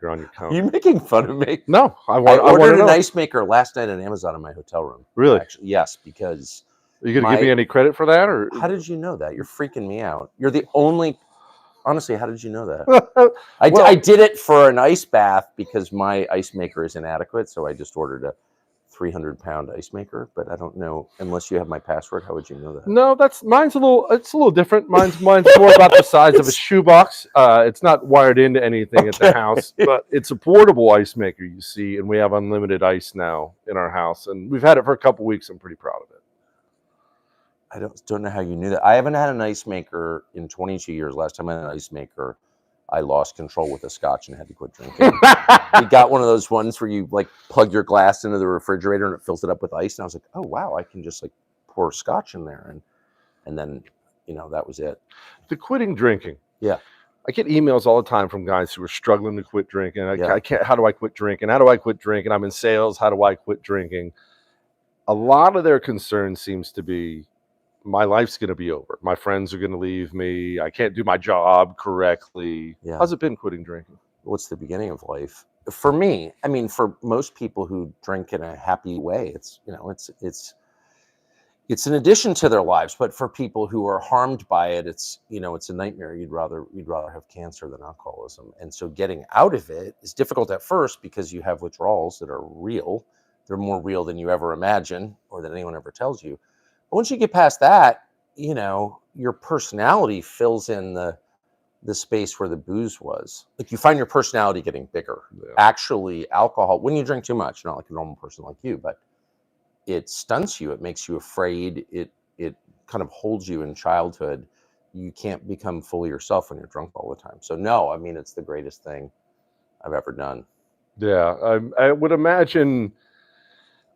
You're on your Are counter. you making fun of me? No, I want ordered to an know. ice maker last night on Amazon in my hotel room. Really? Actually, yes, because Are you going to give me any credit for that? Or how did you know that? You're freaking me out. You're the only. Honestly, how did you know that? I did it for an ice bath because my ice maker is inadequate, so I just ordered a 300-pound ice maker. But I don't know, unless you have my password, how would you know that? No, mine's it's a little different. Mine's more about the size of a shoebox. It's not wired into anything at the house, but it's a portable ice maker, you see, and we have unlimited ice now in our house, and we've had it for a couple weeks. I'm pretty proud of it. I don't know how you knew that. I haven't had an ice maker in 22 years. Last time I had an ice maker, I lost control with a scotch and had to quit drinking. We got one of those ones where you like plug your glass into the refrigerator and it fills it up with ice. And I was like, oh wow, I can just like pour scotch in there, and then that was it. The quitting drinking. Yeah. I get emails all the time from guys who are struggling to quit drinking. I can't. How do I quit drinking? How do I quit drinking? I'm in sales. How do I quit drinking? A lot of their concern seems to be, my life's going to be over. My friends are going to leave me. I can't do my job correctly. Yeah. How's it been quitting drinking? Well, it's the beginning of life. For me, I mean, for most people who drink in a happy way, it's an addition to their lives. But for people who are harmed by it, it's a nightmare. You'd rather have cancer than alcoholism. And so getting out of it is difficult at first because you have withdrawals that are real. They're more real than you ever imagine or than anyone ever tells you. But once you get past that, your personality fills in the space where the booze was. Like you find your personality getting bigger. Yeah. Actually, alcohol, when you drink too much, not like a normal person like you, but it stunts you. It makes you afraid. It kind of holds you in childhood. You can't become fully yourself when you're drunk all the time. So no, I mean, it's the greatest thing I've ever done. Yeah, I would imagine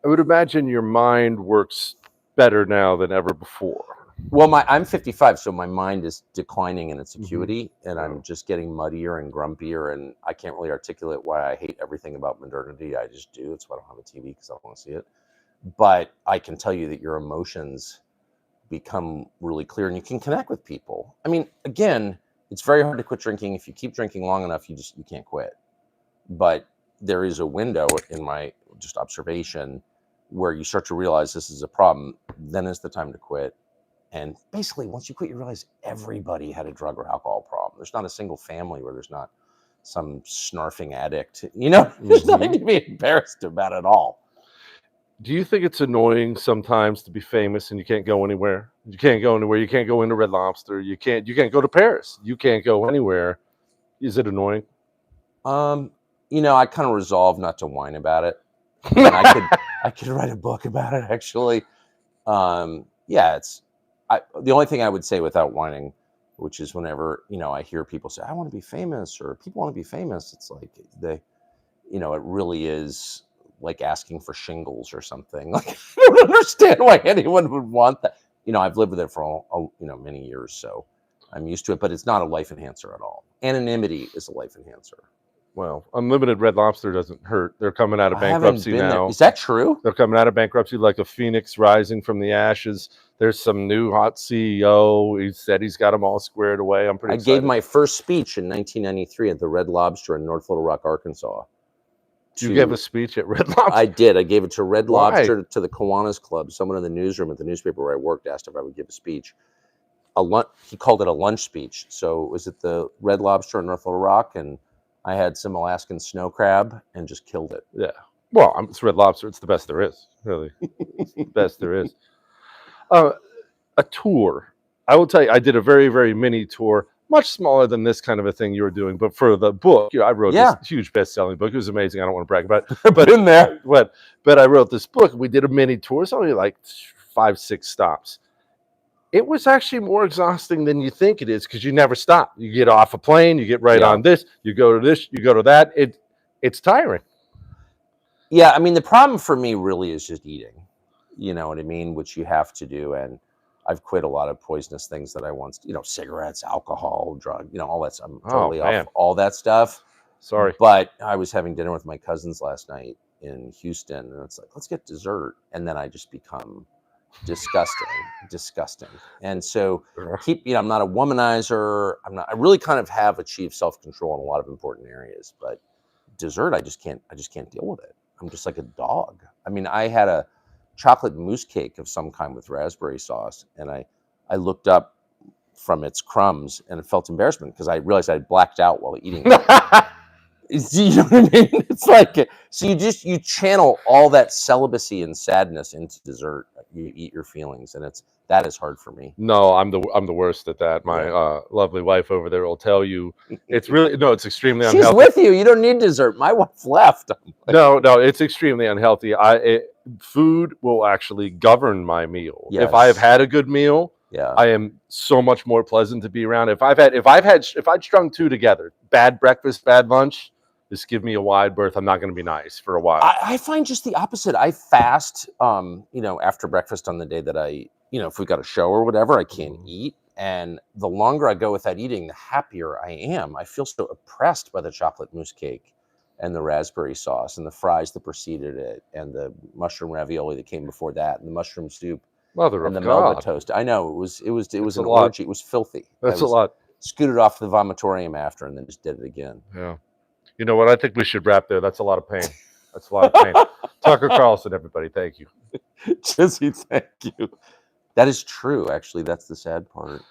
your mind works better now than ever before. Well, I'm 55, so my mind is declining in its acuity, and I'm just getting muddier and grumpier, and I can't really articulate why I hate everything about modernity. I just do. That's why I don't have a TV, because I don't want to see it. But I can tell you that your emotions become really clear, and you can connect with people. I mean, again, it's very hard to quit drinking. If you keep drinking long enough, you can't quit. But there is a window in my just observation where you start to realize this is a problem. Then is the time to quit. And basically, once you quit, you realize everybody had a drug or alcohol problem. There's not a single family where there's not some snarfing addict. There's nothing to be embarrassed about at all. Do you think it's annoying sometimes to be famous and you can't go anywhere? You can't go anywhere. You can't go into Red Lobster. You can't go to Paris. You can't go anywhere. Is it annoying? I kind of resolved not to whine about it. I could write a book about it, actually. The only thing I would say without whining, which is whenever, I hear people say, I want to be famous, or people want to be famous, it's like it really is like asking for shingles or something. Like, I don't understand why anyone would want that. I've lived with it for many years, so I'm used to it, but it's not a life enhancer at all. Anonymity is a life enhancer. Well, unlimited Red Lobster doesn't hurt. They're coming out of bankruptcy now. Is that true? They're coming out of bankruptcy like a phoenix rising from the ashes. There's some new hot CEO. He said he's got them all squared away. I'm pretty excited. I gave my first speech in 1993 at the Red Lobster in North Little Rock, Arkansas. You gave a speech at Red Lobster? I did. I gave it to Red Lobster, to the Kiwanis Club. Someone in the newsroom at the newspaper where I worked asked if I would give a speech. He called it a lunch speech. So it was at the Red Lobster in North Little Rock, and I had some Alaskan snow crab and just killed it. Yeah. Well, it's Red Lobster. It's the best there is, really. It's the best there is. A tour. I will tell you, I did a very, very mini tour, much smaller than this kind of a thing you were doing. But for the book, I wrote this huge best-selling book. It was amazing. I don't want to brag about it. But in there. But I wrote this book. We did a mini tour. It's only like 5-6 stops. It was actually more exhausting than you think it is, because you never stop. You get off a plane, you get right on this, you go to this, you go to that. It's tiring. Yeah, I mean, the problem for me really is just eating. You know what I mean? Which you have to do. And I've quit a lot of poisonous things that I once, cigarettes, alcohol, drug, all that stuff. I'm totally off all that stuff. Sorry. But I was having dinner with my cousins last night in Houston, and it's like, let's get dessert. And then I just become disgusting. And so I'm not a womanizer. I really kind of have achieved self-control in a lot of important areas, but dessert, I just can't deal with it. I'm just like a dog. I mean, I had a chocolate mousse cake of some kind with raspberry sauce, and I looked up from its crumbs and felt embarrassment because I realized I blacked out while eating it. You know what I mean? It's like, so you channel all that celibacy and sadness into dessert. You eat your feelings, and that is hard for me. No, I'm the worst at that. My lovely wife over there will tell you it's really it's extremely She's unhealthy. with you. You don't need dessert. My wife left. No, it's extremely unhealthy. Food will actually govern my meal. Yes. If I have had a good meal, I am so much more pleasant to be around. If I'd strung two together, bad breakfast, bad lunch, just give me a wide berth. I'm not going to be nice for a while. I find just the opposite. I fast, after breakfast on the day that if we got a show or whatever, I can't eat. And the longer I go without eating, the happier I am. I feel so oppressed by the chocolate mousse cake and the raspberry sauce and the fries that preceded it and the mushroom ravioli that came before that and the mushroom soup and the Melba toast. I know it was an orgy. It was filthy. That's a lot. Scooted off to the vomitorium after and then just did it again. Yeah. You know what? I think we should wrap there. That's a lot of pain. That's a lot of pain. Tucker Carlson, everybody. Thank you. Jesse, thank you. That is true. Actually, that's the sad part.